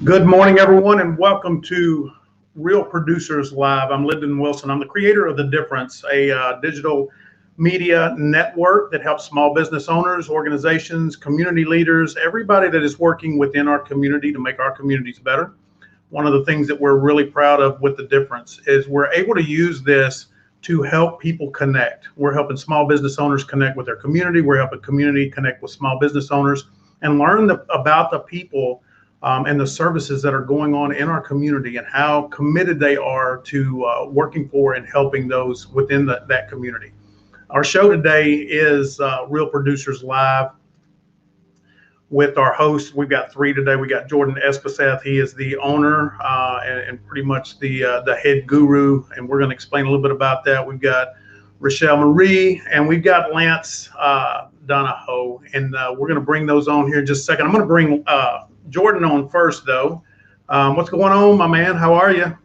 Good morning, everyone, and welcome to Real Producers Live. I'm Lendon Wilson. I'm the creator of TheDifference, a digital media network that helps small business owners, organizations, community leaders, everybody that is working within our community to make our communities better. One of the things that we're really proud of with TheDifference is we're able to use this to help people connect. We're helping small business owners connect with their community. We're helping community connect with small business owners and learn about the people and the services that are going on in our community and how committed they are to working for and helping those within that community. Our show today is Real Producers Live with our hosts. We've got three today. We got Jordan Espeseth. He is the owner and pretty much the head guru, and we're going to explain a little bit about that. We've got Rachelle Marie, and we've got Lance Dunahoe, and we're going to bring those on here in just a second. I'm going to bring Jordan on first, though. What's going on, my man? How are you?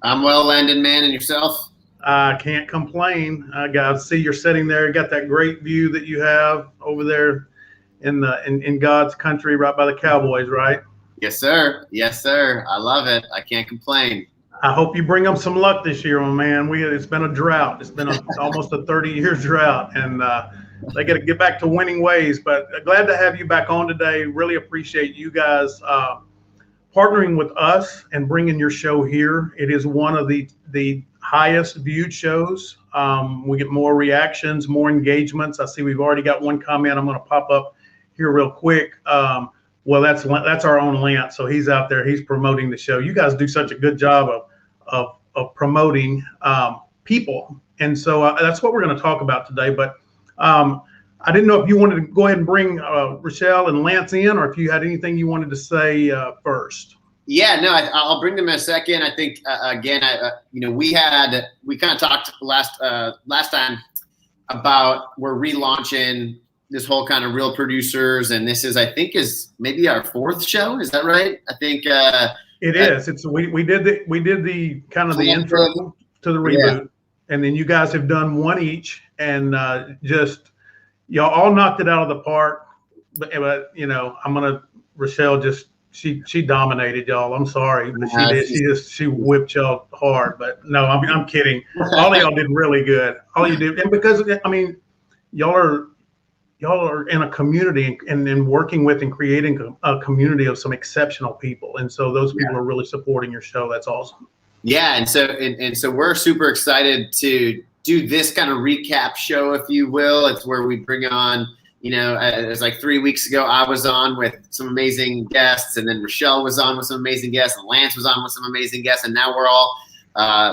I'm well, Lendon, man, and yourself? I can't complain. I see you're sitting there. You got that great view that you have over there in God's country, right by the Cowboys, right? Yes, sir. Yes, sir. I love it. I can't complain. I hope you bring them some luck this year, my man. It's been a drought. It's been almost a 30-year drought, and they got to get back to winning ways. But glad to have you back on today. Really appreciate you guys partnering with us and bringing your show here. It is one of the highest viewed shows. We get more reactions, more engagements. I see we've already got one comment. I'm going to pop up here real quick. Well, that's our own Lance. So he's out there. He's promoting the show. You guys do such a good job of promoting people. And so that's what we're going to talk about today. But I didn't know if you wanted to go ahead and bring Rachelle and Lance in, or if you had anything you wanted to say first. Yeah, no, I'll bring them in a second. I think again, we kind of talked last time about we're relaunching this whole kind of Real Producers, and this is maybe our fourth show. Is that right? I think it is. We did the kind of the intro to the reboot, and then you guys have done one each, and just y'all all knocked it out of the park. But Rachelle just she dominated y'all. I'm sorry, but she whipped y'all hard. But no, I'm kidding. All of y'all did really good. All you did, and because y'all are in a community and working with and creating a community of some exceptional people, and so those people are really supporting your show. That's awesome. Yeah, and so we're super excited to do this kind of recap show, if you will. It's where we bring on, it was like 3 weeks ago, I was on with some amazing guests, and then Rachelle was on with some amazing guests, and Lance was on with some amazing guests, and now we're all,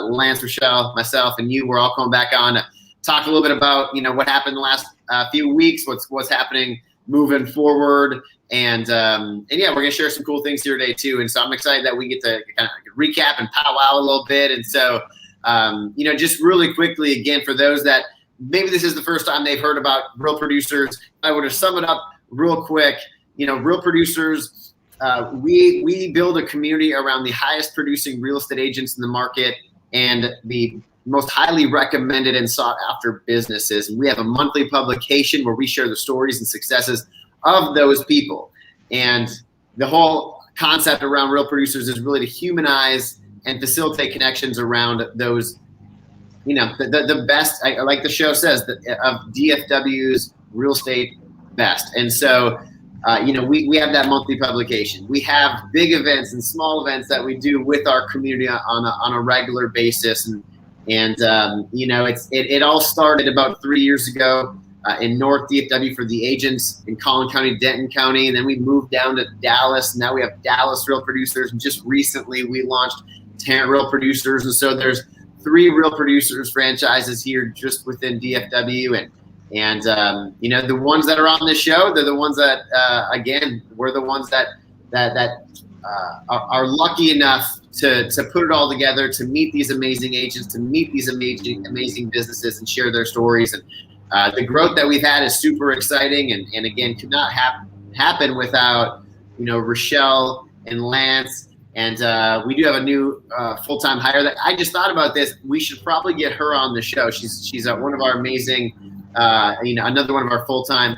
Lance, Rachelle, myself, and you, we're all coming back on to talk a little bit about, what happened the last few weeks, what's happening moving forward, and we're gonna share some cool things here today too. And so I'm excited that we get to kind of recap and powwow a little bit. And so, just really quickly, again, for those that maybe this is the first time they've heard about Real Producers, I would have sum it up real quick. Real Producers, we build a community around the highest producing real estate agents in the market and the most highly recommended and sought after businesses. And we have a monthly publication where we share the stories and successes of those people. And the whole concept around Real Producers is really to humanize and facilitate connections around those, the best, like the show says, of DFW's real estate best. And so, we have that monthly publication. We have big events and small events that we do with our community on a regular basis. And it all started about 3 years ago in North DFW for the agents in Collin County, Denton County, and then we moved down to Dallas. Now we have Dallas Real Producers, and just recently we launched Tarrant Real Producers. And so there's 3 Real Producers franchises here just within DFW, and the ones that are on this show, they're the ones that we're the ones that are lucky enough to put it all together, to meet these amazing agents, to meet these amazing businesses and share their stories. And the growth that we've had is super exciting, and again, could not happen without, Rachelle and Lance. And we do have a new full-time hire that I just thought about this. We should probably get her on the show. She's one of our amazing, another one of our full-time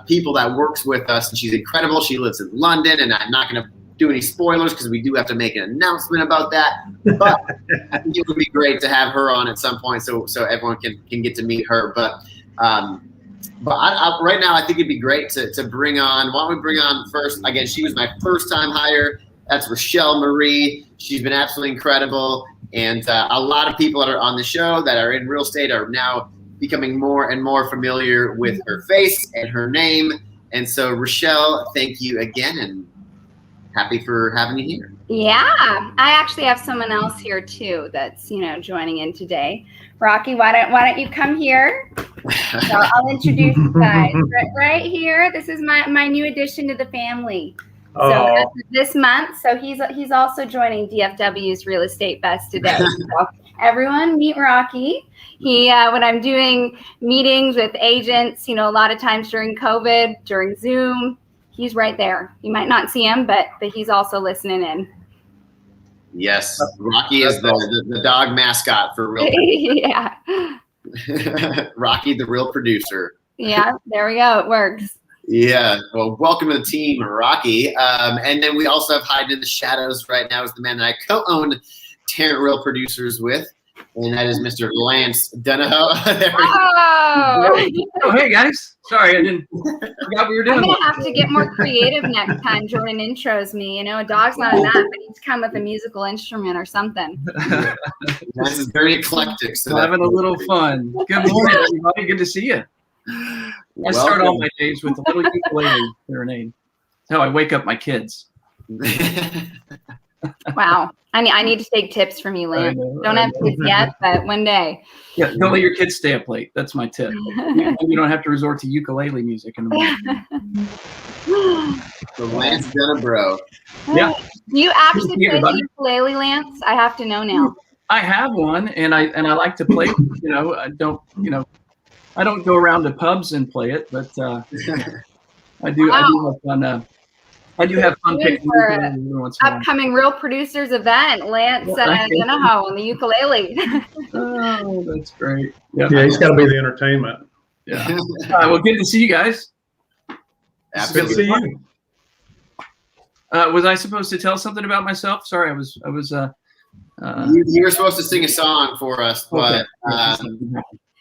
people that works with us, and she's incredible. She lives in London, and I'm not going to do any spoilers because we do have to make an announcement about that. But I think it would be great to have her on at some point so everyone can get to meet her. But right now, I think it'd be great to bring on. Why don't we bring on first? Again, she was my first time hire. That's Rachelle Marie. She's been absolutely incredible. And a lot of people that are on the show that are in real estate are now becoming more and more familiar with her face and her name. And so, Rachelle, thank you again, and happy for having you here. Yeah, I actually have someone else here too that's joining in today. Rocky, why don't you come here? So I'll introduce you guys right here. This is my new addition to the family. So this month, so he's also joining DFW's Real Estate Fest today. So everyone meet Rocky. He when I'm doing meetings with agents, a lot of times during COVID, during Zoom, he's right there. You might not see him, but he's also listening in. Yes, Rocky is the dog mascot for real. Yeah. Rocky, the real producer. Yeah, there we go. It works. Yeah. Well, welcome to the team, Rocky. And then we also have hiding in the shadows right now is the man that I co-own Tarrant Real Producers with, and that is Mr. Lance Dunahoe. Oh, hey guys. Sorry, I forgot we were doing. I'm gonna have to get more creative next time. Jordan intros me. A dog's not enough. I need to come with a musical instrument or something. This is very eclectic. So having a little fun. Good morning, everybody. Good to see you. I start all my days with a little ukulele serenade. That's how I wake up my kids. Wow. I need to take tips from you, Lance. Don't have kids yet, but one day. Yeah, don't let your kids stay up late. That's my tip. You don't have to resort to ukulele music in the morning. So Lance Dunabro. Yeah. Do you actually play the ukulele, Lance? I have to know now. I have one, and I like to play. I don't go around to pubs and play it, but I do. Wow. I do have fun. I do have fun picking ukulele once in a while. Upcoming Real Producers event, Lance Dunahoe on the ukulele. Oh, that's great. Yeah, he's got to be the entertainment. Yeah. All right, well, good to see you guys. Absolutely. Good to see you. Was I supposed to tell something about myself? Sorry, I was. You were supposed to sing a song for us, but.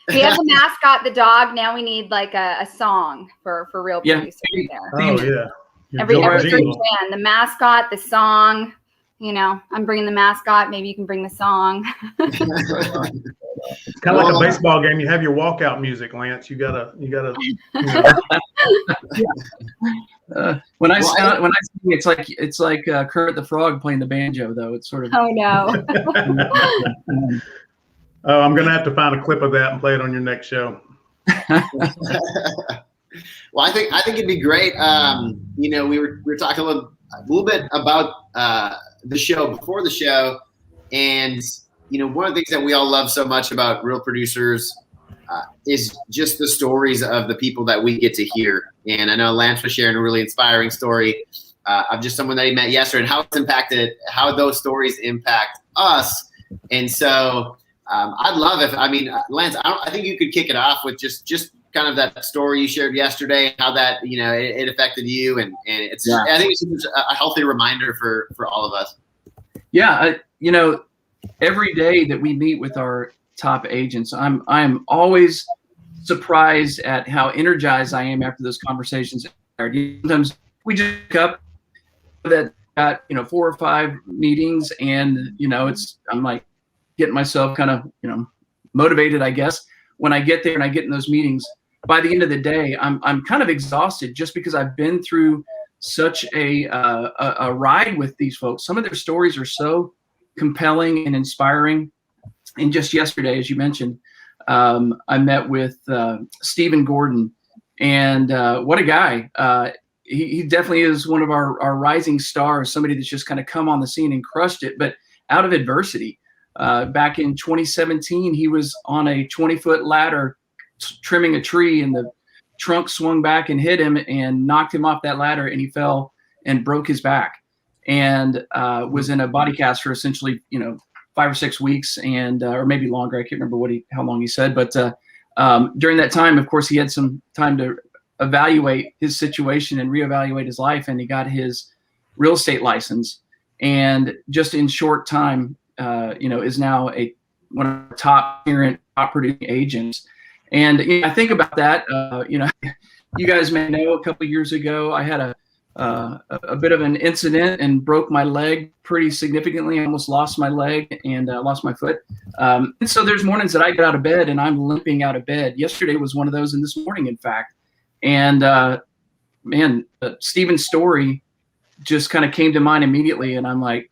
We have the mascot, the dog. Now we need like a song for real producers there. Oh yeah. Every band, the mascot, the song. I'm bringing the mascot. Maybe you can bring the song. It's kind of like a baseball game. You have your walkout music, Lance. You gotta. When I sing, it's like Kermit the Frog playing the banjo, though. It's sort of. Oh no. Oh, I'm gonna have to find a clip of that and play it on your next show. Well, I think it'd be great. We were talking a little bit about the show before the show, and one of the things that we all love so much about Real Producers is just the stories of the people that we get to hear. And I know Lance was sharing a really inspiring story of just someone that he met yesterday and how it's impacted, how those stories impact us. And so I'd love Lance, I think you could kick it off with just kind of that story you shared yesterday, and how that it affected you, and it's I think it's a healthy reminder for all of us. Yeah, every day that we meet with our top agents, I'm always surprised at how energized I am after those conversations. Sometimes we just pick up that got 4 or 5 meetings, and I'm like getting myself kind of motivated, I guess. When I get there and I get in those meetings, by the end of the day, I'm kind of exhausted just because I've been through such a ride with these folks. Some of their stories are so compelling and inspiring. And just yesterday, as you mentioned, I met with Stephen Gordon, and what a guy. He definitely is one of our rising stars, somebody that's just kind of come on the scene and crushed it, but out of adversity. Back in 2017, he was on a 20-foot ladder trimming a tree, and the trunk swung back and hit him and knocked him off that ladder, and he fell and broke his back, and was in a body cast for essentially 5 or 6 weeks, and or maybe longer. I can't remember how long he said, but during that time, of course, he had some time to evaluate his situation and reevaluate his life, and he got his real estate license, and just in short time, is now one of the top Tarrant top producing agents. And I think about that. You guys may know a couple of years ago, I had a bit of an incident and broke my leg pretty significantly. I almost lost my leg and lost my foot. And so there's mornings that I get out of bed and I'm limping out of bed. Yesterday was one of those, and this morning, in fact. And Stephen's story just kind of came to mind immediately, and I'm like,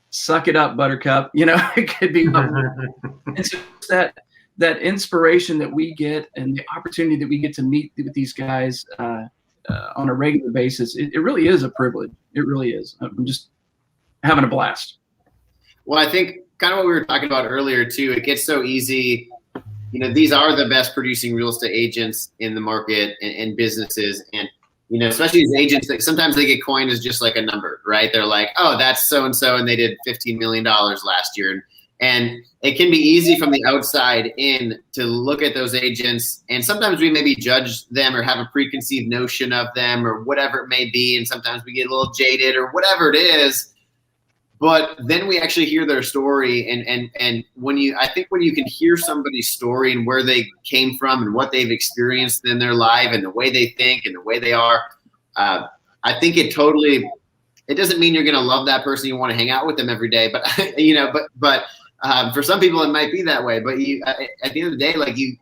suck it up, Buttercup. It could be. And so that inspiration that we get and the opportunity that we get to meet with these guys on a regular basis, it really is a privilege. It really is. I'm just having a blast. Well, I think kind of what we were talking about earlier too, it gets so easy. These are the best producing real estate agents in the market and businesses. And, especially these agents that sometimes they get coined as just like a number, right? They're like, oh, that's so-and-so, and they did $15 million last year. And it can be easy from the outside in to look at those agents, and sometimes we maybe judge them or have a preconceived notion of them or whatever it may be, and sometimes we get a little jaded or whatever it is. But then we actually hear their story, and when you can hear somebody's story and where they came from and what they've experienced in their life and the way they think and the way they are, I think it doesn't mean you're going to love that person, you want to hang out with them every day, but for some people it might be that way. But at the end of the day,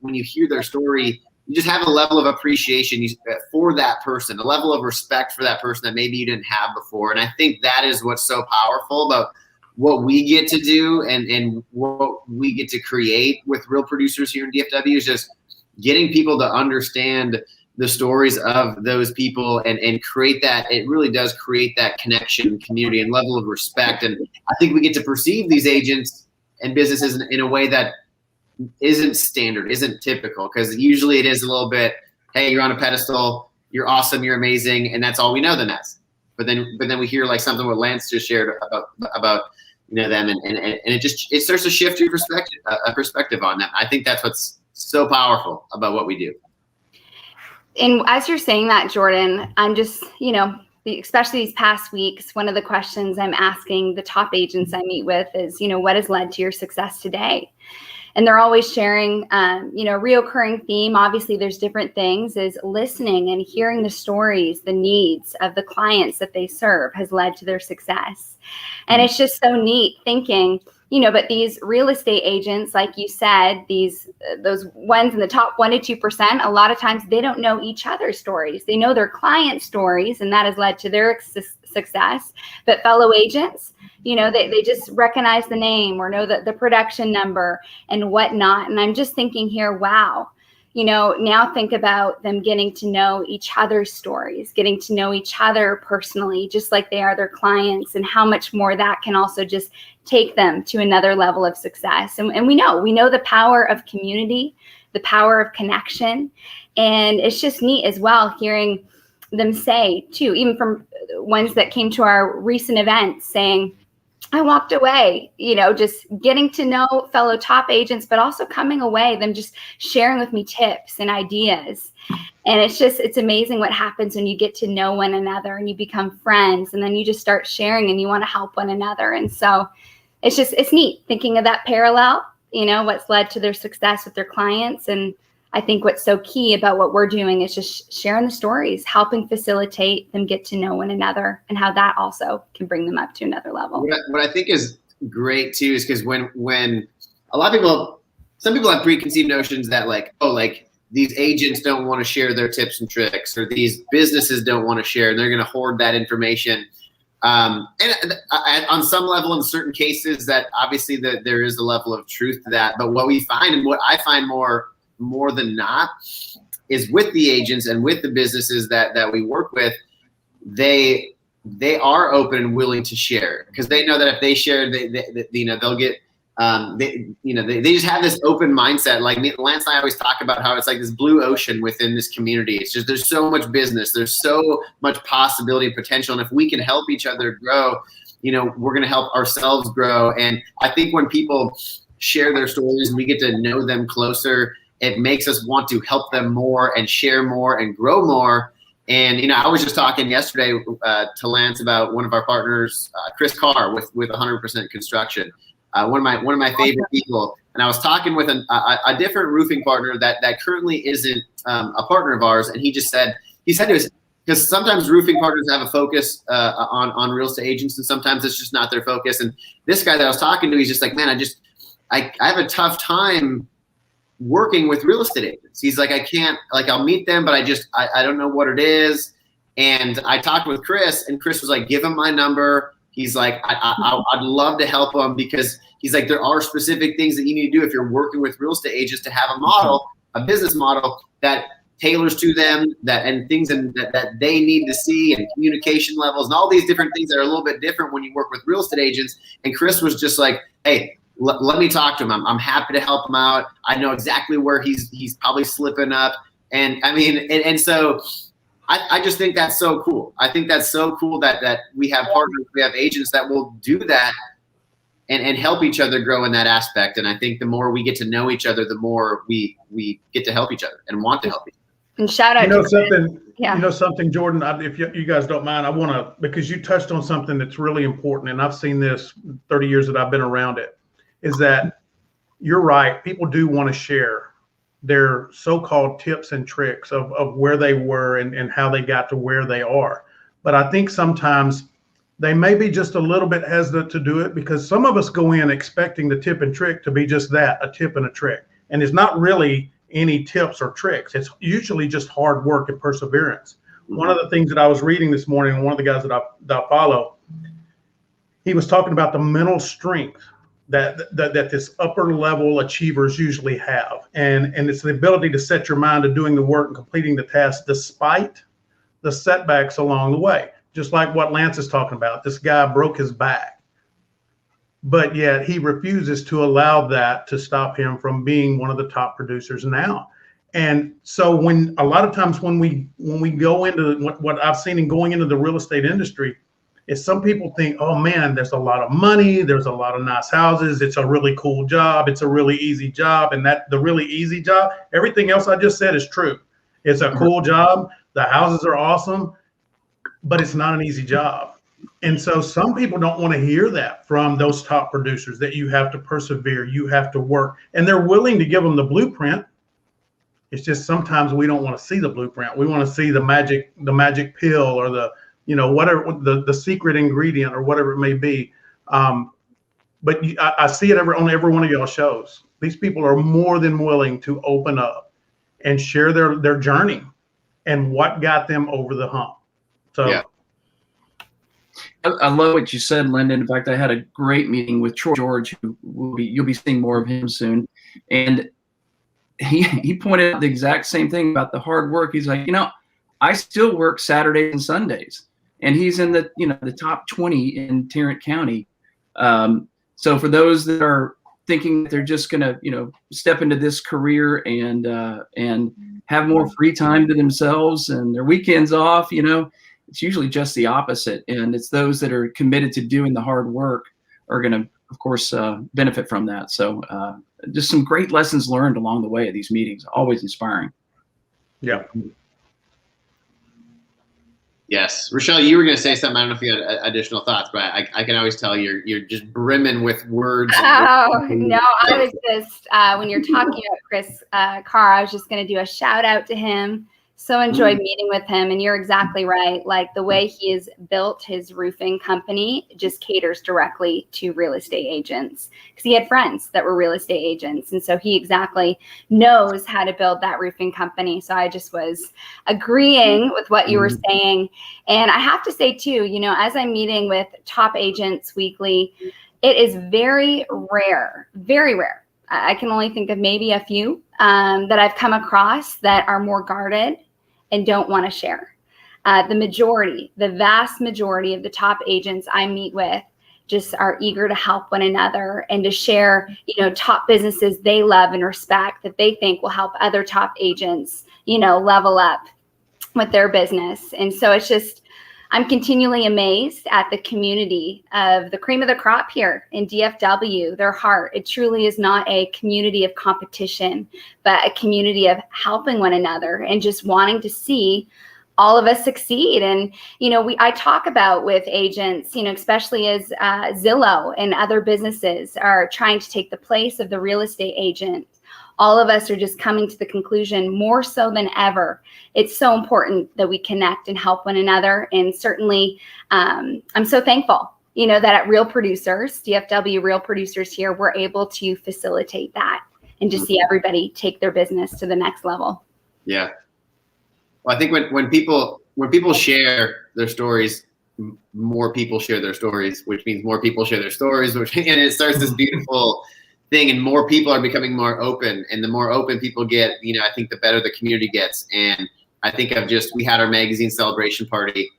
when you hear their story, you just have a level of appreciation for that person, a level of respect for that person that maybe you didn't have before. And I think that is what's so powerful about what we get to do and what we get to create with real producers here in DFW, is just getting people to understand the stories of those people and create that. It really does create that connection, community, and level of respect. And I think we get to perceive these agents and businesses in a way that isn't standard, isn't typical, because usually it is a little bit, hey, you're on a pedestal, you're awesome, you're amazing, and that's all we know them as. But then we hear like something what Lance just shared about them, and it starts to shift your perspective on them. I think that's what's so powerful about what we do. And as you're saying that, Jordan, I'm just, especially these past weeks, one of the questions I'm asking the top agents I meet with is, what has led to your success today? And they're always sharing, a reoccurring theme. Obviously, there's different things, is listening and hearing the stories, the needs of the clients that they serve has led to their success. And it's just so neat thinking, but these real estate agents, like you said, those ones in the top 1% to 2%, a lot of times they don't know each other's stories. They know their client stories, and that has led to their success. But fellow agents, they just recognize the name or know the production number and whatnot. And I'm just thinking here, wow, now think about them getting to know each other's stories, getting to know each other personally, just like they are their clients, and how much more that can also just take them to another level of success. And we know the power of community, the power of connection. And it's just neat as well hearing them say too, even from ones that came to our recent event, saying, I walked away, just getting to know fellow top agents, but also coming away, them just sharing with me tips and ideas. And it's amazing what happens when you get to know one another and you become friends, and then you just start sharing and you want to help one another. And so it's neat thinking of that parallel, what's led to their success with their clients. And I think what's so key about what we're doing is just sharing the stories, helping facilitate them get to know one another, and how that also can bring them up to another level. What I think is great too is because when a lot of people, some people have preconceived notions that these agents don't want to share their tips and tricks, or these businesses don't want to share, and they're going to hoard that information. And on some level, in certain cases, that obviously there is a level of truth to that. But what we find, and what I find more than not, is with the agents and with the businesses that we work with, they are open and willing to share, because they know that if they share, they'll get, they just have this open mindset. Like Lance and I always talk about how it's like this blue ocean within this community. It's just, there's so much business, there's so much possibility and potential. And if we can help each other grow, we're going to help ourselves grow. And I think when people share their stories and we get to know them closer, it makes us want to help them more and share more and grow more. And, you know, I was just talking yesterday to Lance about one of our partners, Chris Carr with 100% Construction, one of my favorite people. And I was talking with a different roofing partner that currently isn't a partner of ours. And he said to us, because sometimes roofing partners have a focus on real estate agents, and sometimes it's just not their focus. And this guy that I was talking to, he's just like, man, I have a tough time working with real estate agents. He's like, I can't, like, I'll meet them, but I don't know what it is. And I talked with Chris, and Chris was like, give him my number. He's like, I'd love to help him, because he's like, there are specific things that you need to do if you're working with real estate agents to have a model, a business model that tailors to them, and things that they need to see, and communication levels and all these different things that are a little bit different when you work with real estate agents. And Chris was just like, hey, let me talk to him. I'm happy to help him out. I know exactly where he's probably slipping up. And I mean, and so I just think that's so cool. I think that's so cool that we have partners, we have agents that will do that and help each other grow in that aspect. And I think the more we get to know each other, the more we get to help each other and want to help each other. And shout out you know something, Jordan, if you guys don't mind, I want to, because you touched on something that's really important, and I've seen this 30 years that I've been around it, is that you're right. People do want to share their so-called tips and tricks of where they were and how they got to where they are. But I think sometimes they may be just a little bit hesitant to do it, because some of us go in expecting the tip and trick to be just that, a tip and a trick. And it's not really any tips or tricks. It's usually just hard work and perseverance. Mm-hmm. One of the things that I was reading this morning, and one of the guys that I follow, he was talking about the mental strength that this upper level achievers usually have. And it's the ability to set your mind to doing the work and completing the task despite the setbacks along the way. Just like what Lance is talking about. This guy broke his back, but yet he refuses to allow that to stop him from being one of the top producers now. And so when a lot of times when we go into what I've seen in going into the real estate industry, is some people think, oh man, there's a lot of money, there's a lot of nice houses, it's a really cool job, it's a really easy job. And that the really easy job, everything else I just said is true. It's a cool job, the houses are awesome, but it's not an easy job. And so some people don't want to hear that from those top producers, that you have to persevere, you have to work, and they're willing to give them the blueprint. It's just sometimes we don't want to see the blueprint. We want to see the magic pill, or the, you know, whatever the secret ingredient or whatever it may be. But I see it on every one of y'all shows. These people are more than willing to open up and share their journey and what got them over the hump. So yeah. I love what you said, Lendon. In fact, I had a great meeting with Troy George, who you'll be seeing more of him soon. And he pointed out the exact same thing about the hard work. He's like, you know, I still work Saturdays and Sundays. And he's in the top 20 in Tarrant County. So for those that are thinking that they're just going to, step into this career and have more free time to themselves and their weekends off, it's usually just the opposite. And it's those that are committed to doing the hard work are going to, of course, benefit from that. So just some great lessons learned along the way at these meetings. Always inspiring. Yeah. Yes. Rachelle, you were going to say something. I don't know if you had additional thoughts, but I can always tell you're just brimming with words. Oh, no, I was just, when you're talking about Chris Carr, I was just going to do a shout out to him. So enjoyed meeting with him. And you're exactly right. Like the way he has built his roofing company just caters directly to real estate agents, because he had friends that were real estate agents. And so he exactly knows how to build that roofing company. So I just was agreeing with what you were saying. And I have to say too, as I'm meeting with top agents weekly, it is very rare. I can only think of maybe a few that I've come across that are more guarded and don't want to share. The vast majority of the top agents I meet with just are eager to help one another and to share, top businesses they love and respect that they think will help other top agents, level up with their business. And so it's just, I'm continually amazed at the community of the cream of the crop here in DFW, their heart. It truly is not a community of competition, but a community of helping one another and just wanting to see all of us succeed. And, I talk about with agents, especially as Zillow and other businesses are trying to take the place of the real estate agent. All of us are just coming to the conclusion, more so than ever, it's so important that we connect and help one another. And certainly, I'm so thankful, that at Real Producers, DFW Real Producers here, we're able to facilitate that and just see everybody take their business to the next level. Yeah. Well, I think when people share their stories, more people share their stories, which means more people share their stories, and it starts this beautiful thing, and more people are becoming more open, and the more open people get, I think the better the community gets. And I think we had our magazine celebration party.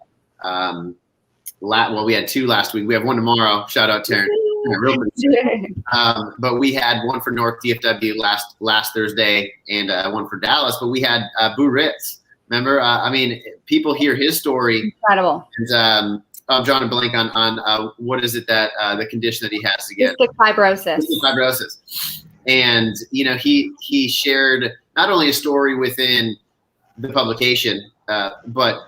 We had 2 last week. We have 1 tomorrow. Shout out Tarrant. But we had one for North DFW last Thursday, and 1 for Dallas. But we had Boo Ritz. Remember? People hear his story. Incredible. And, I'm drawing a blank on what is it that the condition that he has again? Cystic fibrosis. Cystic fibrosis. And he shared not only a story within the publication, but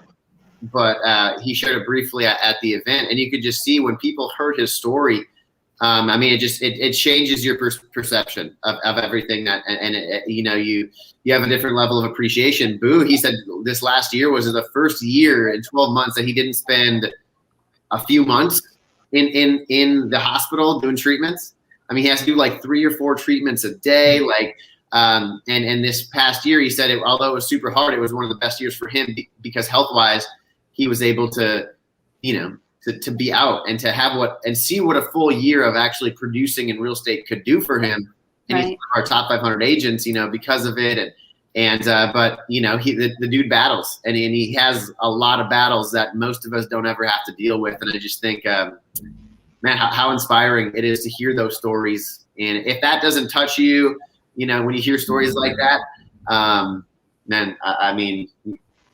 he shared it briefly at the event, and you could just see when people heard his story. It changes your perception of everything you have a different level of appreciation. Boo, he said this last year was the first year in 12 months that he didn't spend a few months in the hospital doing treatments. He has to do like 3 or 4 treatments a day. And this past year, he said, although it was super hard, it was one of the best years for him because health-wise, he was able to be out and to have see what a full year of actually producing in real estate could do for him. And right. He's one of our top 500 agents, because of it. But the dude battles, and he has a lot of battles that most of us don't ever have to deal with. And I just think, man, how inspiring it is to hear those stories. And if that doesn't touch you, when you hear stories like that, man,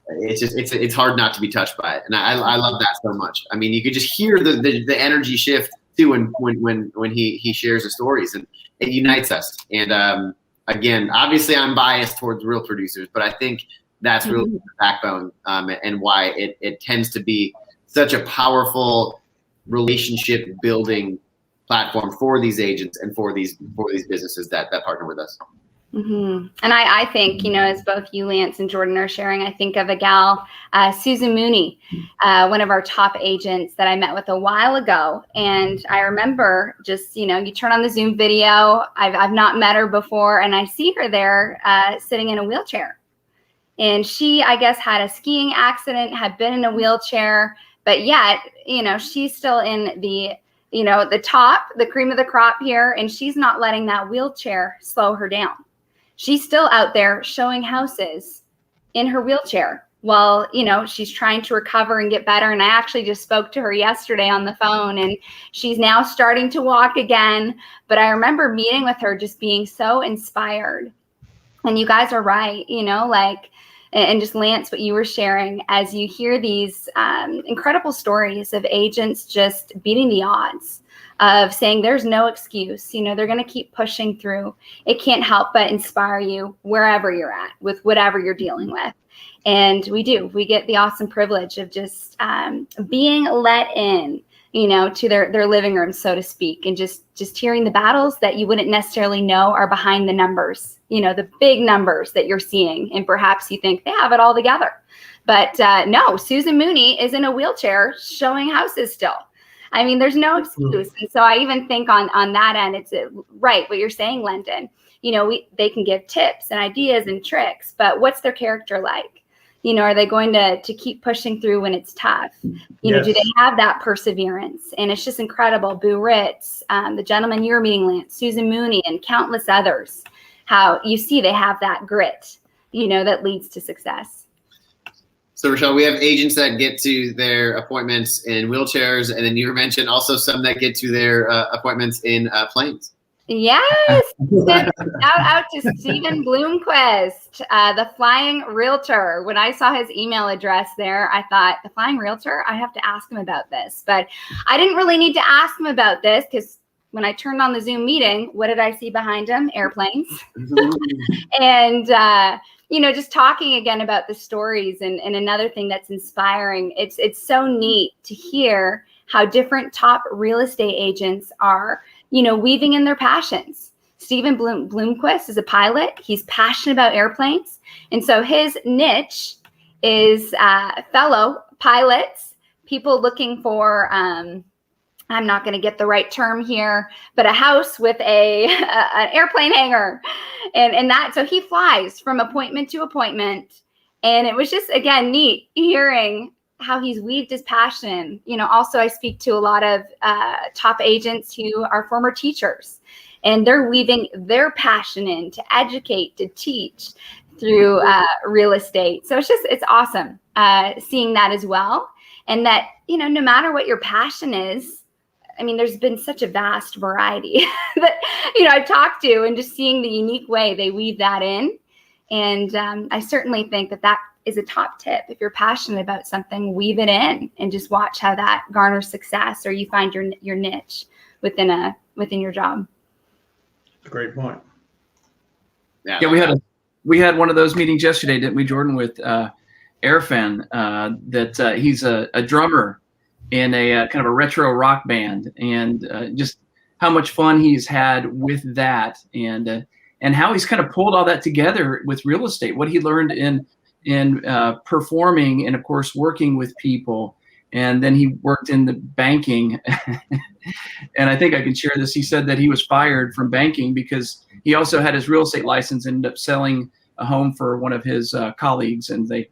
it's hard not to be touched by it. And I love that so much. You could just hear the energy shift too when he shares the stories, and it unites us. And again, obviously I'm biased towards Real Producers, but I think that's really the backbone and why it tends to be such a powerful relationship building platform for these agents and for these businesses that partner with us. Mm-hmm. And I think, as both you, Lance, and Jordan are sharing, I think of a gal, Susan Mooney, one of our top agents that I met with a while ago. And I remember just, you turn on the Zoom video. I've not met her before, and I see her there sitting in a wheelchair. And she, I guess, had a skiing accident, had been in a wheelchair, but yet, she's still in the the cream of the crop here, and she's not letting that wheelchair slow her down. She's still out there showing houses in her wheelchair while, she's trying to recover and get better. And I actually just spoke to her yesterday on the phone, and she's now starting to walk again. But I remember meeting with her just being so inspired. And you guys are right, and just Lance, what you were sharing, as you hear these incredible stories of agents just beating the odds, of saying there's no excuse, they're going to keep pushing through. It can't help but inspire you wherever you're at with whatever you're dealing with. And we get the awesome privilege of just being let in, to their living room, so to speak, and just hearing the battles that you wouldn't necessarily know are behind the numbers, the big numbers that you're seeing. And perhaps you think they have it all together. But no, Susan Mooney is in a wheelchair showing houses still. There's no excuse. And so I even think on that end, it's right what you're saying, Lendon. They can give tips and ideas and tricks, but what's their character like? Are they going to keep pushing through when it's tough? Yes. Do they have that perseverance? And it's just incredible. Boo Ritz, the gentleman you're meeting, Lance, Susan Mooney, and countless others, how you see they have that grit, that leads to success. So, Rachelle, we have agents that get to their appointments in wheelchairs, and then you mentioned also some that get to their appointments in planes. Yes. Shout out to Stephen Bloomquist, the Flying Realtor. When I saw his email address there, I thought, the Flying Realtor, I have to ask him about this. But I didn't really need to ask him about this because when I turned on the Zoom meeting, what did I see behind him? Airplanes. And just talking again about the stories and another thing that's inspiring, it's so neat to hear how different top real estate agents are, weaving in their passions. Stephen Bloomquist is a pilot. He's passionate about airplanes. And so his niche is fellow pilots, people looking for, I'm not going to get the right term here, but a house with an airplane hangar. And that, so he flies from appointment to appointment. And it was just, again, neat hearing how he's weaved his passion. Also I speak to a lot of top agents who are former teachers, and they're weaving their passion in to educate, to teach through real estate. So it's awesome seeing that as well. And that, no matter what your passion is, I mean, there's been such a vast variety that, I've talked to, and just seeing the unique way they weave that in. And I certainly think that is a top tip. If you're passionate about something, weave it in and just watch how that garners success, or you find your niche within your job. That's a great point. Yeah, we had one of those meetings yesterday, didn't we, Jordan, with Airfan, that he's a drummer in a kind of a retro rock band, and just how much fun he's had with that, and how he's kind of pulled all that together with real estate, what he learned in performing, and of course working with people, and then he worked in the banking. And I think I can share this. He said that he was fired from banking because he also had his real estate license, ended up selling a home for one of his colleagues, and that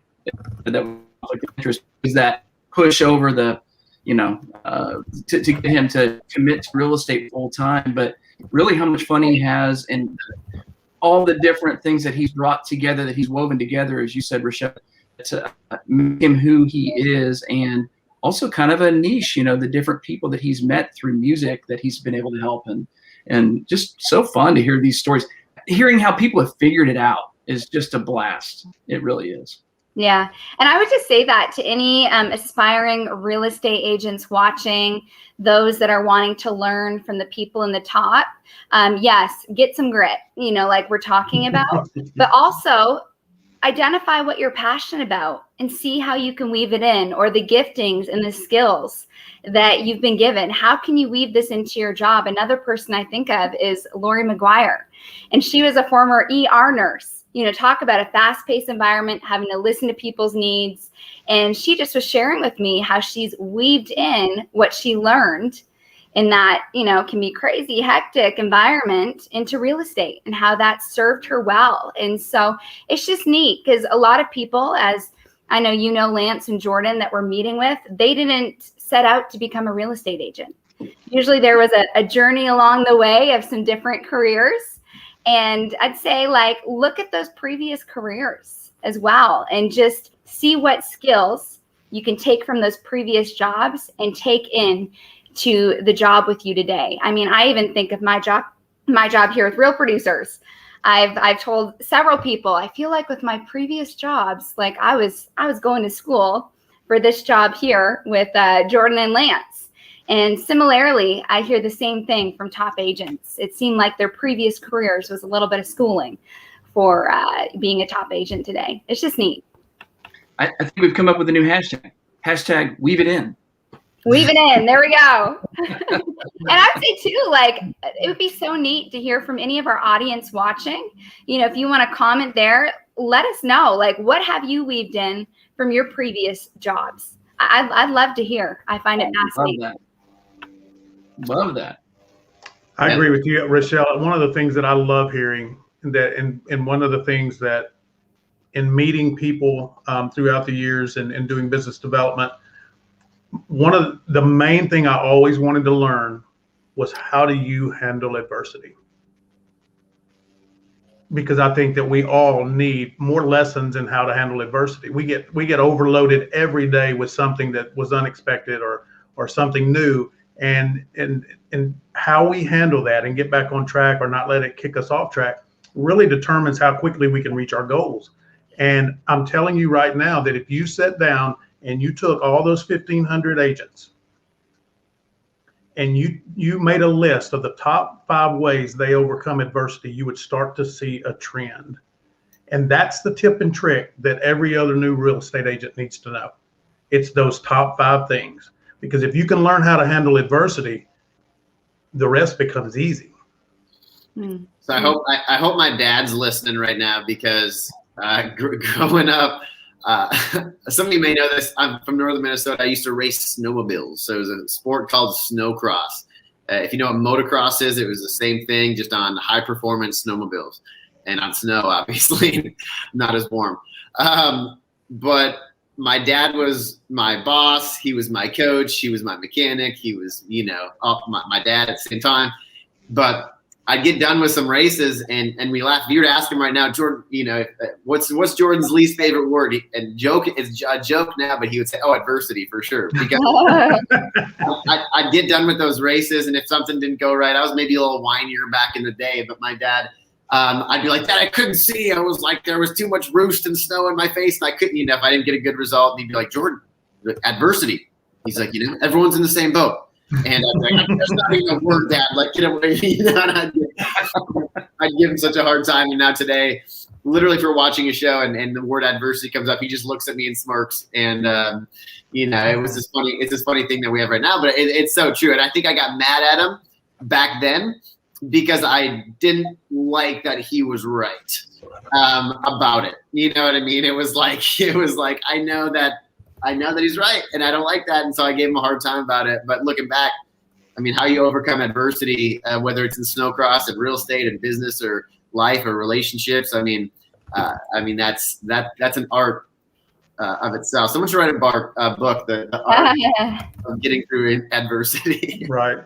was like the interest is that push over the to get him to commit to real estate full time. But really how much fun he has, and all the different things that he's brought together, that he's woven together, as you said, Rachelle, to make him who he is, and also kind of a niche, the different people that he's met through music that he's been able to help, and just so fun to hear these stories. Hearing how people have figured it out is just a blast. It really is. Yeah. And I would just say that to any aspiring real estate agents watching, those that are wanting to learn from the people in the top, yes, get some grit, like we're talking about, but also identify what you're passionate about and see how you can weave it in, or the giftings and the skills that you've been given. How can you weave this into your job? Another person I think of is Lori McGuire, and she was a former ER nurse. Talk about a fast-paced environment, having to listen to people's needs. And she just was sharing with me how she's weaved in what she learned in that, can be crazy, hectic environment into real estate, and how that served her well. And so it's just neat, because a lot of people, as I know, Lance and Jordan that we're meeting with, they didn't set out to become a real estate agent. Usually there was a journey along the way of some different careers. And I'd say, look at those previous careers as well, and just see what skills you can take from those previous jobs and take in to the job with you today. I mean, I even think of my job here with Real Producers. I've told several people, I feel like with my previous jobs, like I was going to school for this job here with Jordan and Lance. And similarly, I hear the same thing from top agents. It seemed like their previous careers was a little bit of schooling for being a top agent today. It's just neat. I think we've come up with a new hashtag. Hashtag weave it in. Weave it in. There we go. And I'd say too, it would be so neat to hear from any of our audience watching. If you want to comment there, let us know. What have you weaved in from your previous jobs? I'd love to hear. I find it fascinating. Love that. I agree with you, Rachelle. One of the things that I love hearing, and one of the things that in meeting people throughout the years and doing business development, one of the main thing I always wanted to learn was, how do you handle adversity? Because I think that we all need more lessons in how to handle adversity. We get overloaded every day with something that was unexpected or something new. And how we handle that and get back on track, or not let it kick us off track, really determines how quickly we can reach our goals. And I'm telling you right now that if you sat down and you took all those 1,500 agents and you made a list of the top 5 ways they overcome adversity, you would start to see a trend. And that's the tip and trick that every other new real estate agent needs to know. It's those top 5 things. Because if you can learn how to handle adversity, the rest becomes easy. So I hope my dad's listening right now, because growing up, some of you may know this. I'm from northern Minnesota. I used to race snowmobiles. So it was a sport called snowcross. If you know what motocross is, it was the same thing, just on high performance snowmobiles and on snow, obviously, not as warm. But my dad was my boss. He was my coach. He was my mechanic. He was, my dad at the same time. But I'd get done with some races and we laugh. If you were to ask him right now, Jordan, what's Jordan's least favorite word? And joke is a joke now, but he would say, adversity for sure. Because I'd get done with those races, and if something didn't go right, I was maybe a little whinier back in the day, but my dad, I'd be like, Dad, I couldn't see. I was like, there was too much roost and snow in my face, and I couldn't, if I didn't get a good result. And he'd be like, Jordan, adversity. He's like, everyone's in the same boat. And I'd be like, there's not even a word, Dad. Like, get away. I'd give him such a hard time. And now today, literally for watching a show and the word adversity comes up, he just looks at me and smirks. And, it was this funny. It's this funny thing that we have right now, but it's so true. And I think I got mad at him back then because I didn't like that he was right about it. You know what I mean? It was like I know that he's right, and I don't like that, and so I gave him a hard time about it. But looking back, I mean, how you overcome adversity, whether it's in snowcross, in real estate, in business, or life, or relationships, I mean, that's an art of itself. Someone should write a book, the art of getting through adversity. Right.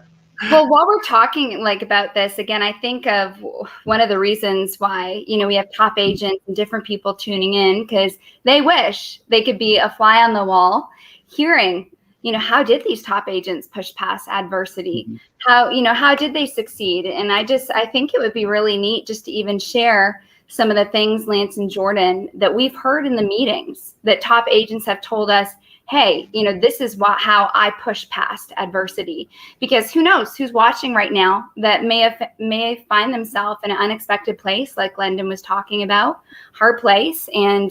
Well, while we're talking about this, again, I think of one of the reasons why, we have top agents and different people tuning in, because they wish they could be a fly on the wall hearing, how did these top agents push past adversity? How did they succeed? And I think it would be really neat just to even share some of the things, Lance and Jordan, that we've heard in the meetings that top agents have told us, hey, this is how I push past adversity. Because who knows who's watching right now that may find themselves in an unexpected place, like Lendon was talking about, hard place, and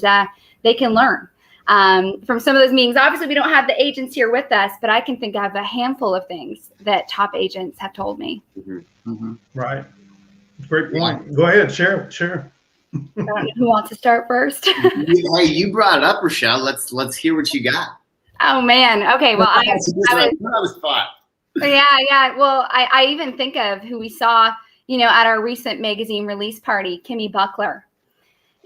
they can learn from some of those meetings. Obviously, we don't have the agents here with us, but I can think of a handful of things that top agents have told me. Right. Great point. Go ahead, share. I don't know who wants to start first. Hey, you brought it up, Rachelle. Let's hear what you got. Oh man. Okay. Well, Yeah. Well, I even think of who we saw, at our recent magazine release party, Kimmy Buckler.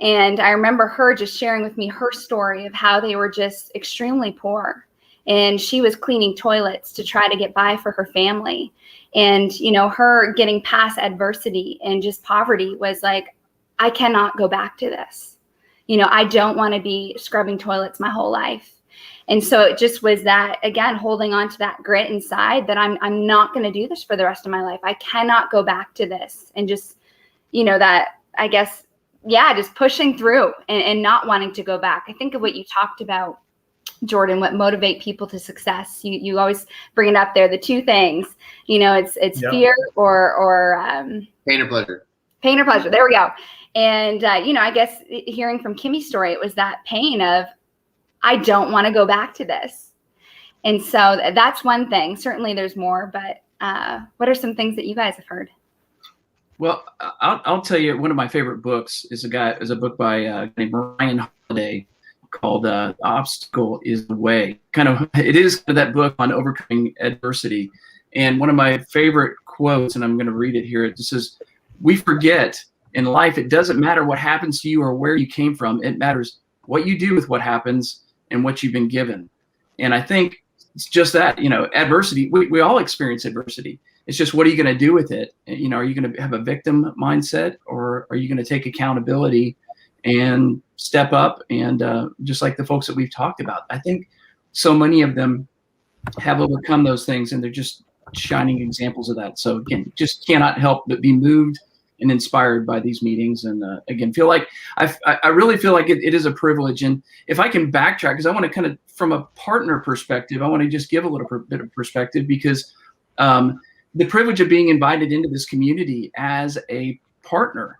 And I remember her just sharing with me her story of how they were just extremely poor. And she was cleaning toilets to try to get by for her family. And, her getting past adversity and just poverty was like, I cannot go back to this. I don't want to be scrubbing toilets my whole life. And so it just was that, again, holding on to that grit inside that I'm not going to do this for the rest of my life. I cannot go back to this. And just, that, I guess, just pushing through and not wanting to go back. I think of what you talked about, Jordan, what motivate people to success. You always bring it up there, the two things, it's fear or pain or pleasure. Pain or pleasure. There we go. And, I guess hearing from Kimmy's story, it was that pain of, I don't want to go back to this. And so that's one thing. Certainly there's more, but what are some things that you guys have heard? Well, I'll tell you, one of my favorite books is a book by named Ryan Holiday called "The Obstacle is the Way." It is that book on overcoming adversity. And one of my favorite quotes, and I'm going to read it here. It says, "We forget in life, it doesn't matter what happens to you or where you came from. It matters what you do with what happens and what you've been given." And I think it's just that, adversity, we all experience adversity. It's just, what are you going to do with it? Are you going to have a victim mindset, or are you going to take accountability and step up? And just like the folks that we've talked about, I think so many of them have overcome those things, and they're just shining examples of that. So again, just cannot help but be moved and inspired by these meetings. And again, feel like I really feel like it is a privilege. And if I can backtrack, because I want to kind of, from a partner perspective, I want to just give a little bit of perspective, because the privilege of being invited into this community as a partner,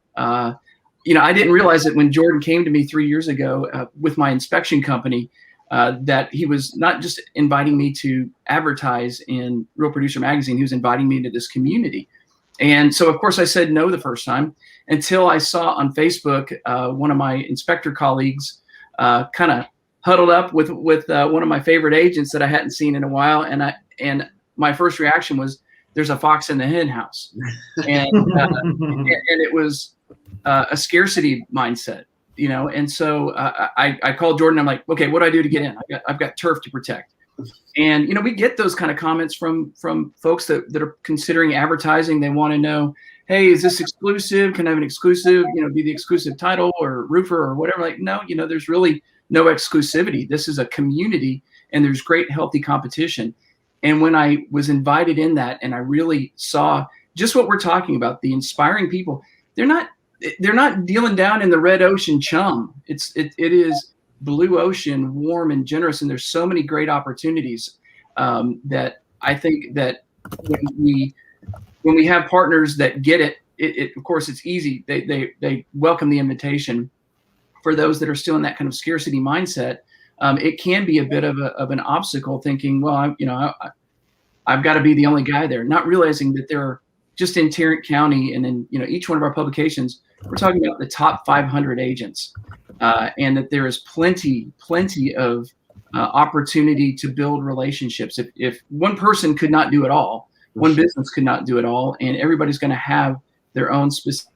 I didn't realize that when Jordan came to me 3 years ago with my inspection company, that he was not just inviting me to advertise in Real Producer Magazine, he was inviting me into this community. And so, of course, I said no the first time until I saw on Facebook one of my inspector colleagues kind of huddled up with one of my favorite agents that I hadn't seen in a while. And my first reaction was, there's a fox in the hen house. And it was a scarcity mindset, And so I called Jordan. I'm like, okay, what do I do to get in? I've got turf to protect. And, we get those kind of comments from folks that are considering advertising. They want to know, hey, is this exclusive? Can I have an exclusive, be the exclusive title or roofer or whatever? Like, no, there's really no exclusivity. This is a community and there's great, healthy competition. And when I was invited in that and I really saw just what we're talking about, the inspiring people, they're not dealing down in the red ocean chum. It is blue ocean, warm and generous. And there's so many great opportunities that I think that when we have partners that get it, of course it's easy. They welcome the invitation. For those that are still in that kind of scarcity mindset, it can be a bit of an obstacle, thinking, well, I've got to be the only guy there, not realizing that there are just in Tarrant County and in each one of our publications, we're talking about the top 500 agents, and that there is plenty of opportunity to build relationships. If one person could not do it all, one business could not do it all, and everybody's going to have their own specific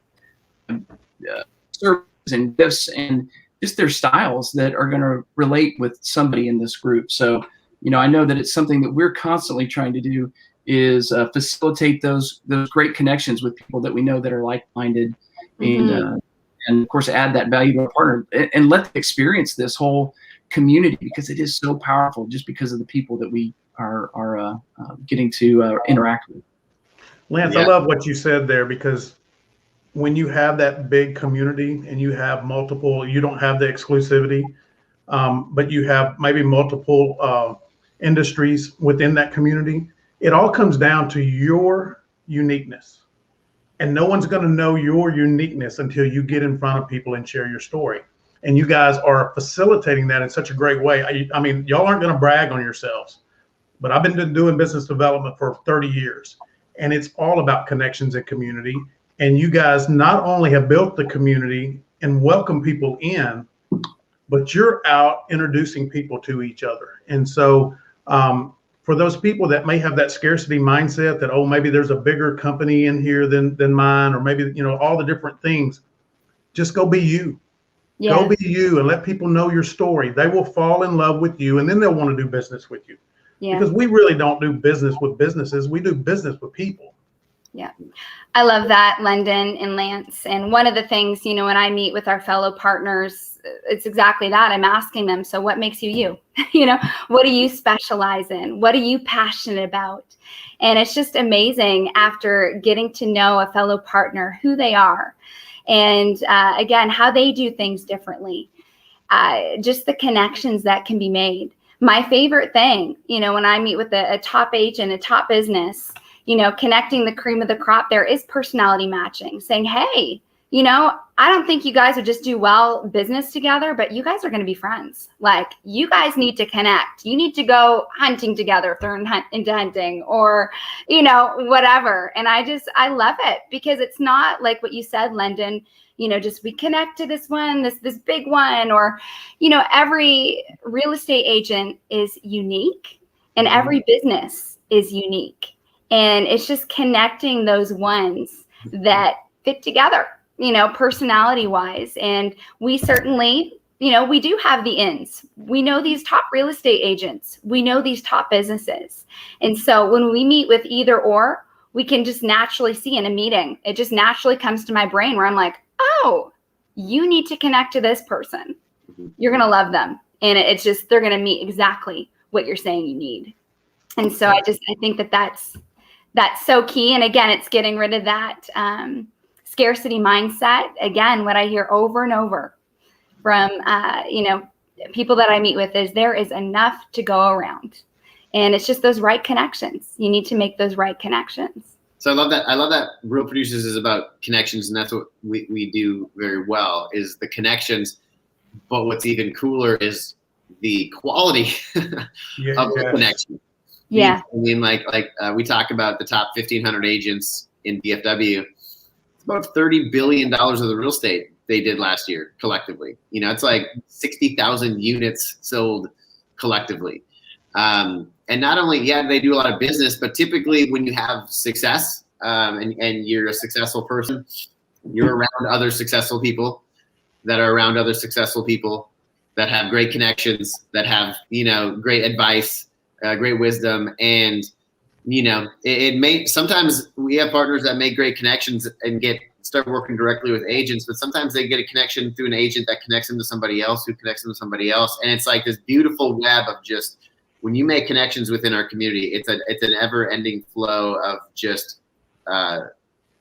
services and gifts and just their styles that are going to relate with somebody in this group. So, I know that it's something that we're constantly trying to do is facilitate those great connections with people that we know that are like-minded, and of course add that value to our partner and let them experience this whole community, because it is so powerful just because of the people that we are getting to interact with. Lance, yeah. I love what you said there, because when you have that big community and you have multiple, you don't have the exclusivity, but you have maybe multiple industries within that community, it all comes down to your uniqueness. And no one's going to know your uniqueness until you get in front of people and share your story. And you guys are facilitating that in such a great way. I mean, y'all aren't going to brag on yourselves, but I've been doing business development for 30 years, and it's all about connections and community. And you guys not only have built the community and welcome people in, but you're out introducing people to each other. And so for those people that may have that scarcity mindset that, oh, maybe there's a bigger company in here than mine, or maybe, all the different things, just go be you. Yeah. Go be you and let people know your story. They will fall in love with you, and then they'll want to do business with you. Yeah. Because we really don't do business with businesses. We do business with people. Yeah. I love that, Lendon and Lance. And one of the things, when I meet with our fellow partners, it's exactly that. I'm asking them, so what makes you you? What do you specialize in? What are you passionate about? And it's just amazing after getting to know a fellow partner, who they are. And again, how they do things differently. Just the connections that can be made. My favorite thing, when I meet with a top agent, a top business, connecting the cream of the crop, there is personality matching, saying, hey, I don't think you guys would just do well business together, but you guys are going to be friends. Like, you guys need to connect. You need to go hunting together if they're into hunting, or, whatever. And I love it, because it's not like what you said, Lendon, just we connect to this one, this big one, or, every real estate agent is unique and every business is unique. And it's just connecting those ones that fit together, personality wise. And we certainly, we do have the ins. We know these top real estate agents. We know these top businesses. And so when we meet with either or, we can just naturally see in a meeting, it just naturally comes to my brain where I'm like, oh, you need to connect to this person. You're going to love them. And it's just, they're going to meet exactly what you're saying you need. And so I think that's so key. And again, it's getting rid of that scarcity mindset. Again, what I hear over and over from, people that I meet with is there is enough to go around. And it's just those right connections. You need to make those right connections. So I love that. I love that Real Producers is about connections, and that's what we do very well, is the connections. But what's even cooler is the quality of the connection. Yeah. I mean, we talk about the top 1,500 agents in DFW. It's about $30 billion of the real estate they did last year collectively. You know, it's like 60,000 units sold collectively. And not only, they do a lot of business, but typically when you have success and you're a successful person, you're around other successful people that are around other successful people that have great connections, that have, great advice, great wisdom. And, sometimes we have partners that make great connections and start working directly with agents, but sometimes they get a connection through an agent that connects them to somebody else who connects them to somebody else. And it's like this beautiful web of just, when you make connections within our community, it's an ever-ending flow of just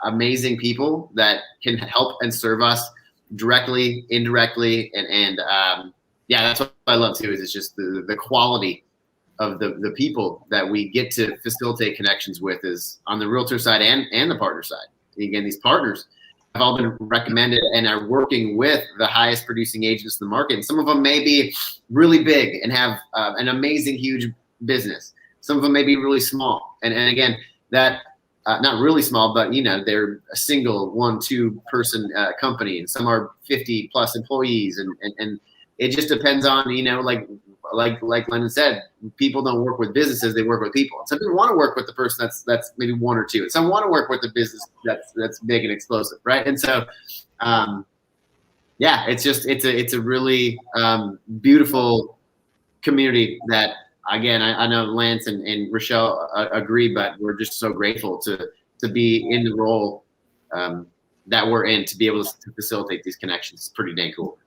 amazing people that can help and serve us directly, indirectly, and that's what I love too. Is it's just the quality of the people that we get to facilitate connections with is on the realtor side and the partner side. And again, these partners have all been recommended and are working with the highest producing agents in the market. And some of them may be really big and have an amazing, huge business. Some of them may be really small. And again, that not really small, but they're a single 1-2 person company, and some are 50 plus employees. And it just depends on, like Lendon said, people don't work with businesses, they work with people. Some people want to work with the person that's maybe 1 or 2. And some want to work with the business that's big and explosive, right? And so, it's a really beautiful community that, again, I know Lance and Rachelle agree, but we're just so grateful to be in the role that we're in, to be able to facilitate these connections. It's pretty dang cool.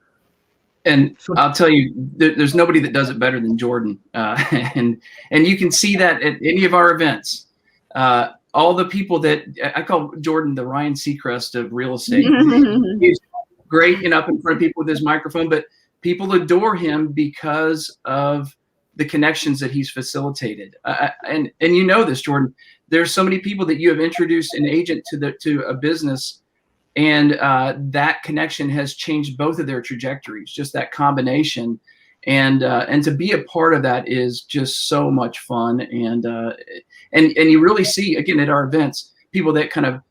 And I'll tell you, there's nobody that does it better than Jordan. And you can see that at any of our events. All the people that I call Jordan the Ryan Seacrest of real estate. He's great and up in front of people with his microphone, but people adore him because of the connections that he's facilitated. And you know this, Jordan. There's so many people that you have introduced an agent to a business, and that connection has changed both of their trajectories. Just that combination, and to be a part of that is just so much fun. And you really see, again, at our events, people that kind of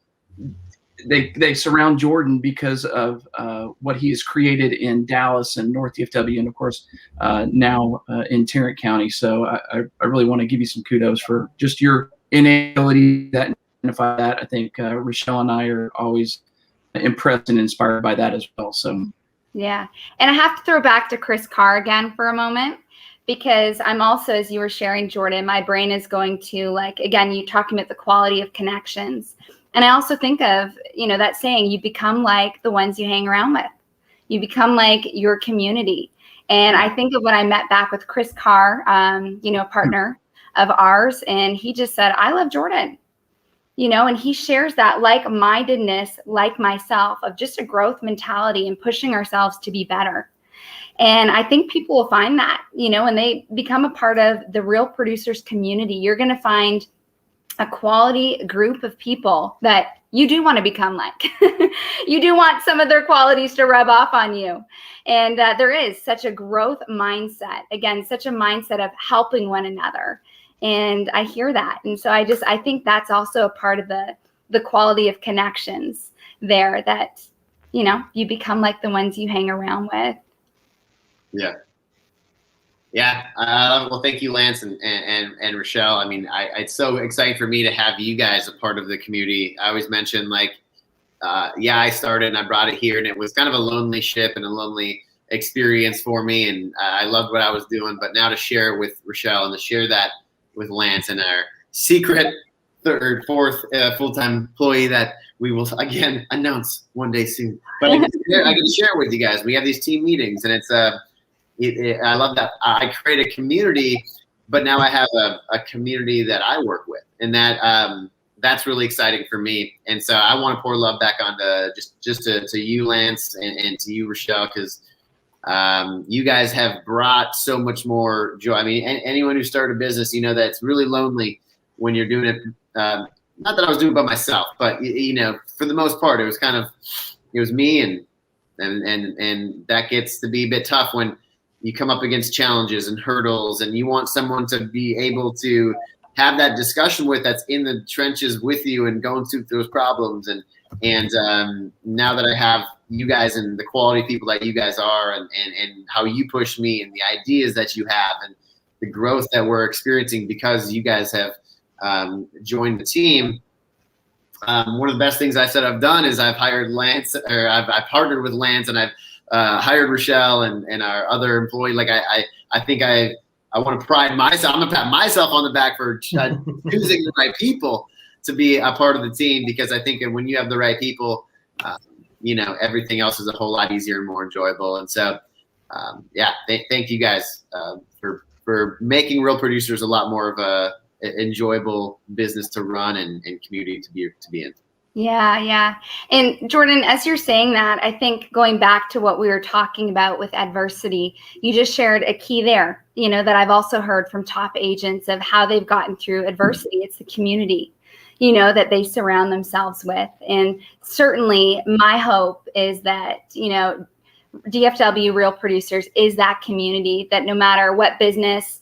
they surround Jordan because of what he has created in Dallas and North DFW, and of course now in Tarrant County. So I really want to give you some kudos for just your inability to identify that. I think Rachelle and I are always impressed and inspired by that as well. So yeah, and I have to throw back to Chris Carr again for a moment, because I'm also, as you were sharing, Jordan, my brain is going to, like, again, you talking about the quality of connections. And I also think of, that saying, you become like the ones you hang around with. You become like your community. And I think of when I met back with Chris Carr, a partner of ours, and he just said, I love Jordan, and he shares that like-mindedness, like myself, of just a growth mentality and pushing ourselves to be better. And I think people will find that, when they become a part of the Real Producers community, you're going to find a quality group of people that you do want to become like. You do want some of their qualities to rub off on you. And there is such a growth mindset, again, such a mindset of helping one another. And I hear that. And so I think that's also a part of the quality of connections there, that, you become like the ones you hang around with. Yeah. Yeah. Well, thank you, Lance and Rachelle. I mean, it's so exciting for me to have you guys a part of the community. I always mention, I started and I brought it here, and it was kind of a lonely ship and a lonely experience for me. And I loved what I was doing, but now to share it with Rachelle and to share that with Lance and our secret fourth full-time employee that we will again announce one day soon. But I can share it with you guys. We have these team meetings, and it's I love that. I create a community, but now I have a community that I work with, and that's really exciting for me. And so I want to pour love back onto just to you, Lance, and to you, Rachelle, because you guys have brought so much more joy. I mean, anyone who started a business, that it's really lonely when you're doing it not that I was doing it by myself, but for the most part, it was me, and that gets to be a bit tough when you come up against challenges and hurdles, and you want someone to be able to have that discussion with, that's in the trenches with you and going through those problems. And now that I have you guys and the quality of people that you guys are, and how you push me, and the ideas that you have, and the growth that we're experiencing because you guys have joined the team. One of the best things I said I've done is I've hired Lance, or I've partnered with Lance, and I've hired Rachelle and our other employee. Like I think I want to pride myself. I'm gonna pat myself on the back for choosing the right people to be a part of the team, because I think when you have the right people, everything else is a whole lot easier and more enjoyable. And so, thank you guys for making Real Producers a lot more of a enjoyable business to run and community to be in. Yeah. And Jordan, as you're saying that, I think going back to what we were talking about with adversity, you just shared a key there, that I've also heard from top agents of how they've gotten through adversity. It's the community, that they surround themselves with. And certainly my hope is that, DFW Real Producers is that community that no matter what business,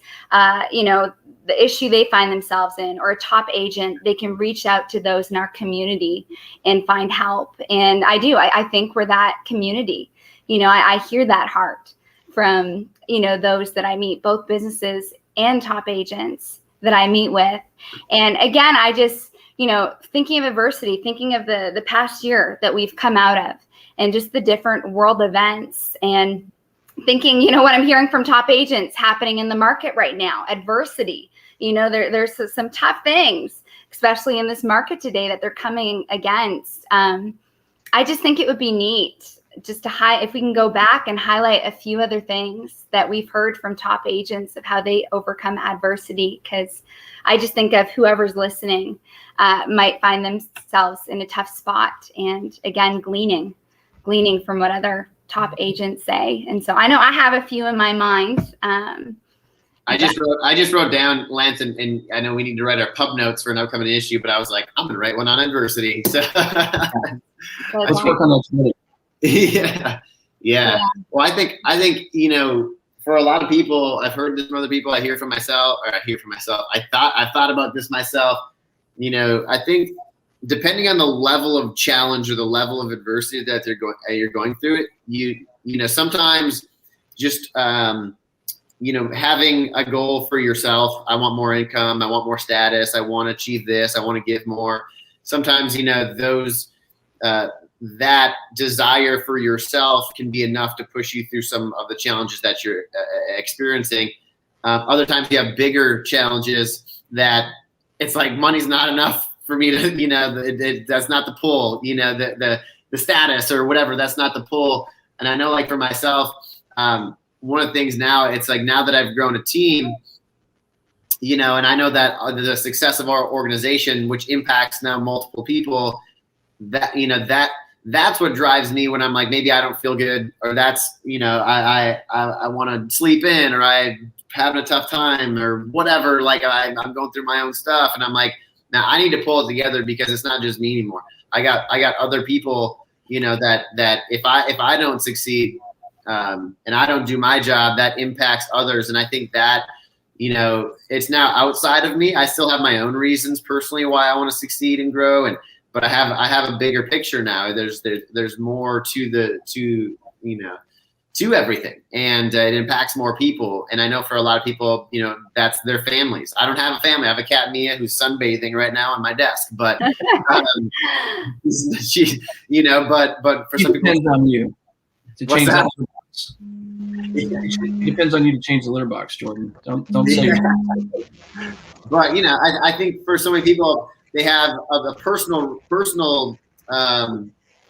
the issue they find themselves in, or a top agent, they can reach out to those in our community and find help. And I think we're that community. I hear that heart from, those that I meet, both businesses and top agents that I meet with. And again, I just, thinking of adversity, thinking of the past year that we've come out of, and just the different world events, and thinking, what I'm hearing from top agents happening in the market right now, adversity. There's some tough things, especially in this market today, that they're coming against. I just think it would be neat just to if we can go back and highlight a few other things that we've heard from top agents of how they overcome adversity, because I just think of whoever's listening might find themselves in a tough spot, and again, gleaning from what other top agents say. And so I know I have a few in my mind. I just wrote down, Lance, and I know we need to write our pub notes for an upcoming issue, but I was like, I'm gonna write one on adversity. So let's work on those. Yeah. Well, I think for a lot of people, I've heard this from other people. I hear from myself. I thought about this myself. I think depending on the level of challenge or the level of adversity that you're going through it, sometimes just having a goal for yourself. I want more income. I want more status. I want to achieve this. I want to give more. Sometimes, those, that desire for yourself can be enough to push you through some of the challenges that you're experiencing. Other times you have bigger challenges that it's like money's not enough for me to, that's not the pull, the status or whatever, that's not the pull. And I know, like, for myself, one of the things now, it's like, now that I've grown a team, and I know that the success of our organization, which impacts now multiple people, that's what drives me when I'm like, maybe I don't feel good, or that's, I want to sleep in, or I'm having a tough time, or whatever. Like, I'm going through my own stuff, and I'm like, now I need to pull it together, because it's not just me anymore. I got other people, that if I don't succeed, and I don't do my job, that impacts others. And I think that, it's now outside of me. I still have my own reasons personally why I want to succeed and grow, but I have a bigger picture now. There's more to everything, and it impacts more people. And I know for a lot of people, that's their families. I don't have a family. I have a cat, Mia, who's sunbathing right now on my desk. But she, but for some people, depends on you to change that litter box. It depends on you to change the litter box, Jordan. Don't say that. But I think for so many people, they have a personal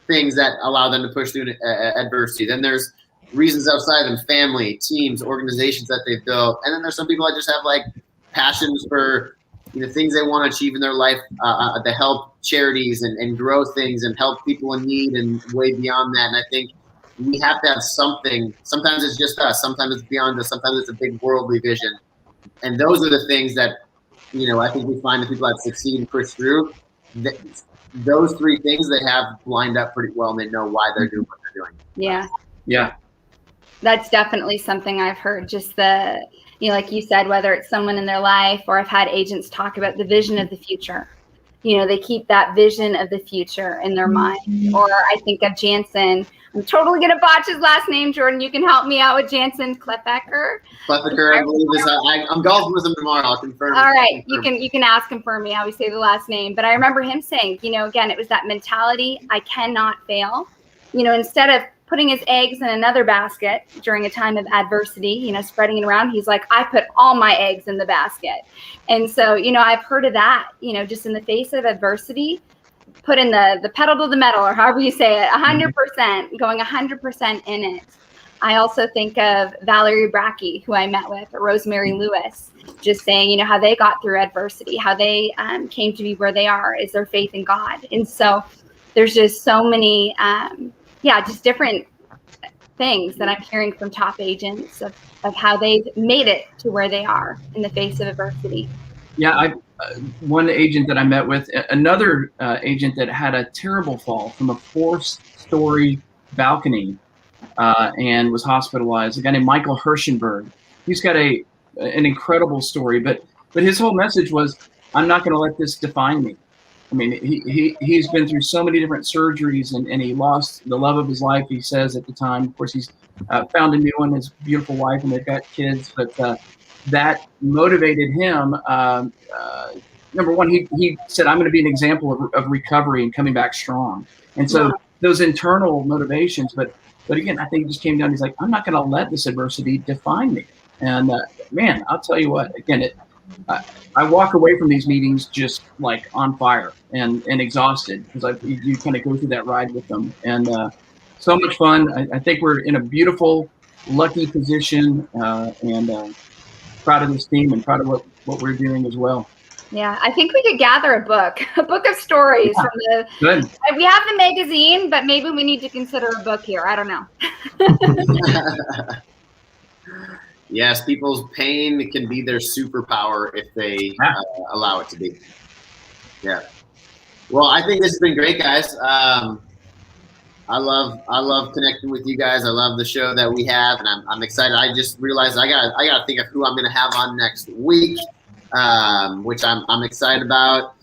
things that allow them to push through adversity. Then there's reasons outside them, family, teams, organizations that they've built. And then there's some people that just have, like, passions for things they want to achieve in their life, to help charities and grow things and help people in need and way beyond that. And I think we have to have something. Sometimes it's just us. Sometimes it's beyond us. Sometimes it's a big worldly vision. And those are the things that, I think we find the people that succeed and push through. those three things they have lined up pretty well, and they know why they're doing what they're doing. Yeah. That's definitely something I've heard. Just like you said, whether it's someone in their life, or I've had agents talk about the vision of the future. They keep that vision of the future in their mind. Or I think of Jansen. I'm totally going to botch his last name, Jordan. You can help me out with Jansen Klepacker. Klepacker, I believe is. I'm golfing with him tomorrow. I'll confirm. All right, you can ask him for me how we say the last name. But I remember him saying, again, it was that mentality. I cannot fail. Instead of putting his eggs in another basket during a time of adversity, spreading it around, he's like, I put all my eggs in the basket. And so, I've heard of that, just in the face of adversity, put in the pedal to the metal, or however you say it, 100%, going 100% in it. I also think of Valerie Bracke, who I met with, or Rosemary Lewis, just saying, how they got through adversity, how they came to be where they are, is their faith in God. And so there's just so many, just different things that I'm hearing from top agents of how they've made it to where they are in the face of adversity. Yeah, one agent that I met with, another agent that had a terrible fall from a 4-story balcony and was hospitalized. A guy named Michael Hirschenberg. He's got an incredible story, but his whole message was, I'm not going to let this define me. I mean, he's been through so many different surgeries, and he lost the love of his life, he says, at the time. Of course, he's found a new one, his beautiful wife, and they've got kids. But that motivated him. Number one, he said, I'm going to be an example of recovery and coming back strong. And so those internal motivations, but again, I think it just came down, he's like, I'm not going to let this adversity define me. And man, I'll tell you what, again, I walk away from these meetings just like on fire and exhausted, because you kind of go through that ride with them, and so much fun. I think we're in a beautiful, lucky position, and proud of this team and proud of what we're doing as well. Yeah, I think we could gather a book of stories from the. Good. We have the magazine, but maybe we need to consider a book here. I don't know. Yes, people's pain can be their superpower if they allow it to be. Yeah. Well, I think this has been great, guys. I love connecting with you guys. I love the show that we have, and I'm excited. I just realized I gotta think of who I'm gonna have on next week, which I'm excited about.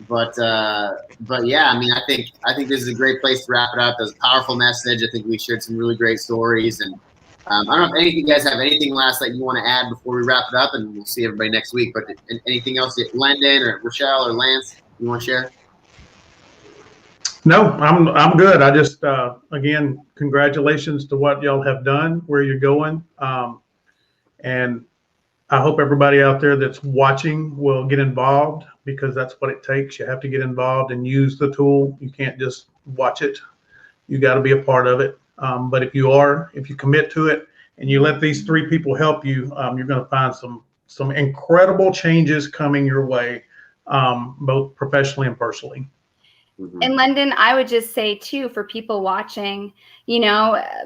But yeah, I mean, I think this is a great place to wrap it up. It was a powerful message. I think we shared some really great stories, and I don't know if you guys have anything last that you want to add before we wrap it up, and we'll see everybody next week. But anything else that Lendon or Rachelle or Lance you want to share? No, I'm good. I just again, congratulations to what y'all have done, where you're going, and I hope everybody out there that's watching will get involved, because that's what it takes. You have to get involved and use the tool. You can't just watch it. You got to be a part of it. But if you commit to it and you let these 3 people help you, you're going to find some incredible changes coming your way, both professionally and personally. And Lendon, I would just say too, for people watching,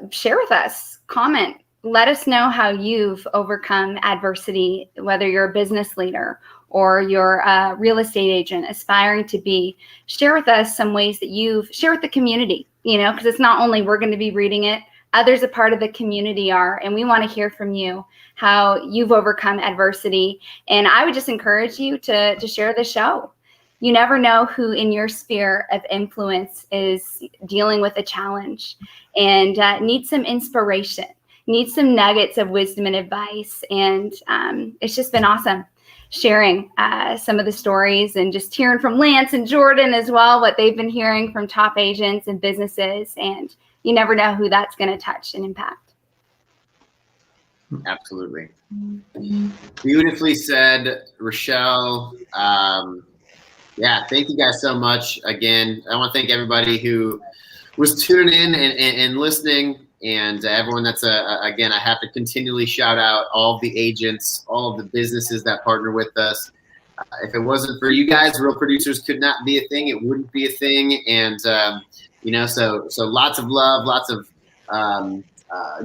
share with us, comment, let us know how you've overcome adversity, whether you're a business leader or you're a real estate agent aspiring to be. Share with us some ways that share with the community, because it's not only we're going to be reading it, others a part of the community are, and we want to hear from you how you've overcome adversity. And I would just encourage you to share the show. You never know who in your sphere of influence is dealing with a challenge and needs some inspiration, needs some nuggets of wisdom and advice. And it's just been awesome sharing some of the stories, and just hearing from Lance and Jordan as well, what they've been hearing from top agents and businesses. And you never know who that's going to touch and impact. Absolutely. Beautifully said, Rachelle. Yeah, thank you guys so much. Again, I want to thank everybody who was tuning in and listening, and everyone that's again, I have to continually shout out all of the agents, all of the businesses that partner with us. If it wasn't for you guys, Real Producers could not be a thing. It wouldn't be a thing. And so lots of love, lots of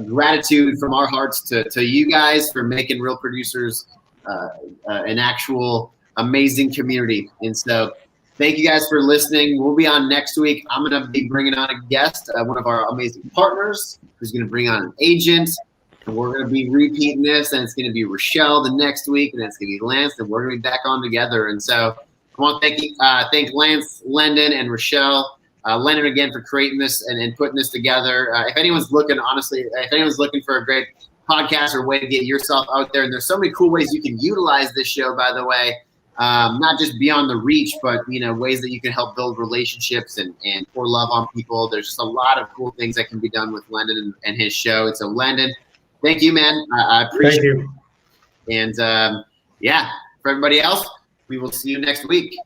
gratitude from our hearts to you guys for making Real Producers an actual amazing community. And so Thank you guys for listening. We'll be on next week. I'm going to be bringing on a guest, one of our amazing partners, who's going to bring on an agent. And we're going to be repeating this, and it's going to be Rachelle the next week, and then it's going to be Lance, and we're going to be back on together. And so I want to thank Lance, Lendon, and Rachelle. Lendon again for creating this and putting this together. If anyone's looking, honestly, if anyone's looking for a great podcast or way to get yourself out there, and there's so many cool ways you can utilize this show, by the way, not just beyond the reach, but ways that you can help build relationships and pour love on people. There's just a lot of cool things that can be done with Lendon and his show. And so, Lendon, thank you, man. I appreciate it. And yeah, for everybody else, we will see you next week.